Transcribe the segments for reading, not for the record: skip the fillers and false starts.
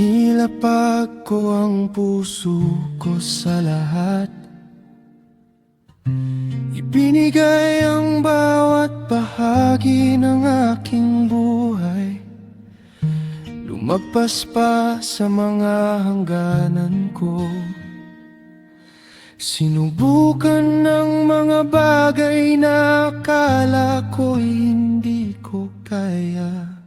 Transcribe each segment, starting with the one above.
Inilapag ko ang puso ko sa lahat. Ibinigay ang bawat bahagi ng aking buhay. Lumagpas pa sa mga hangganan ko. Sinubukan ng mga bagay na akala ko'y hindi ko kaya.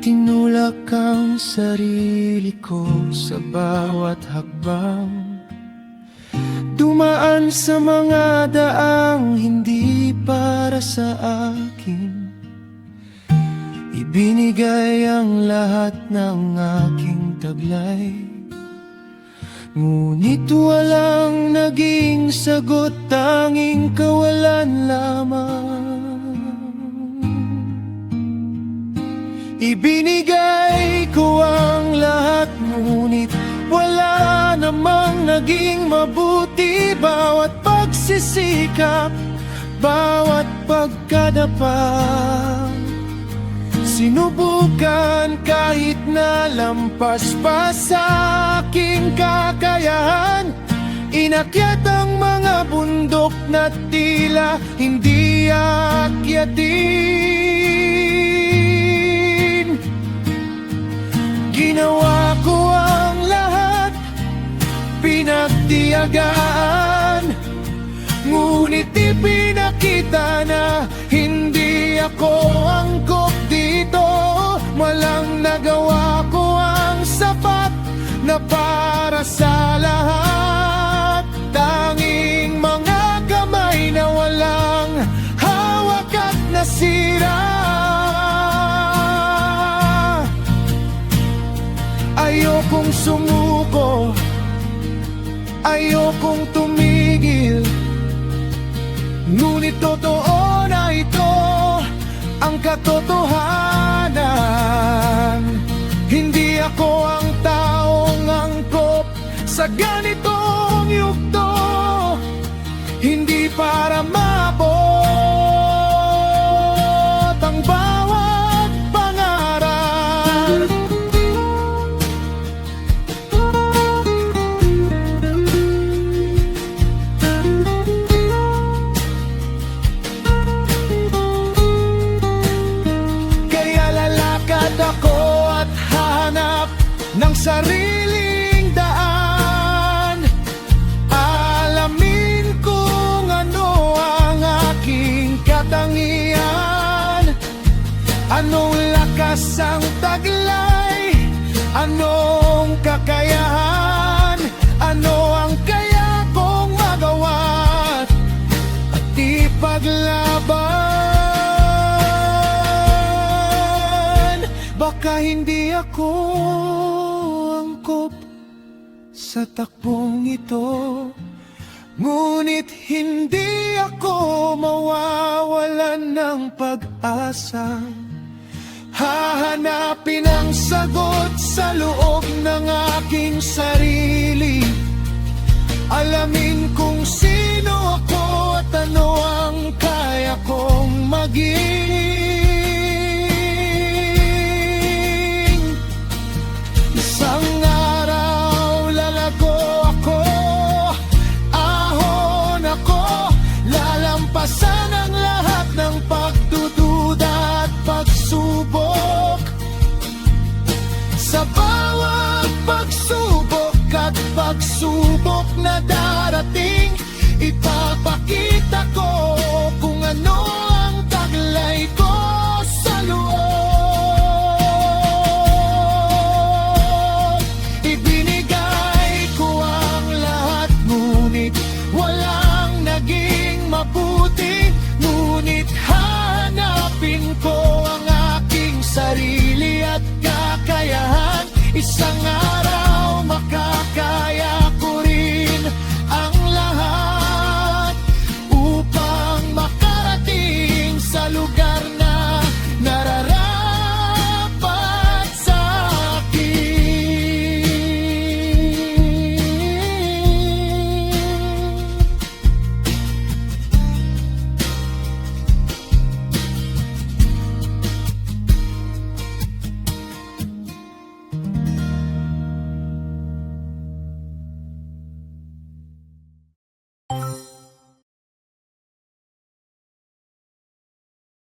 Itinulak ang sarili ko sa bawat hakbang. Dumaan sa mga daang hindi para sa akin. Ibinigay ang lahat ng aking taglay. Ngunit walang naging sagot, tanging kawalan lamang. Ibinigay ko ang lahat, ngunit wala namang naging mabuti. Bawat pagsisikap, bawat pagkadapa, sinubukan kahit na lampas pa sa aking kakayahan. Inakyat ang mga bundok na tila hindi akyatin. Ginawa ko ang lahat, pinagtiyagaan, ngunit ipinakita na hindi ako angkop dito. Walang nagawa ko ang sapat na para sa lahat. Tanging mga kamay na walang hawak at nasira. Ayokong sumuko, ayokong tumigil, ngunit totoo na ito ang katotohanan. Hindi ako ang taong angkop sa ganitong yugto, hindi para maabot ang bawat pangarap. Ako at hanap ng sariling daan. Alamin kung ano ang aking katangian. Anong lakas ang taglay, anong kakayahan, ano ang kaya kong magawa at ipaglaban. Baka hindi ako angkop sa takbong ito, ngunit hindi ako mawawalan ng pag-asa. Hahanapin ang sagot sa loob ng aking sarili. Alamin kung sino ako at ano ang kaya kong maging. Lalampasan ang lahat ng pagdududa at pagsubok. Sa bawat pagsubok at pagsubok na darating, ipapakita ko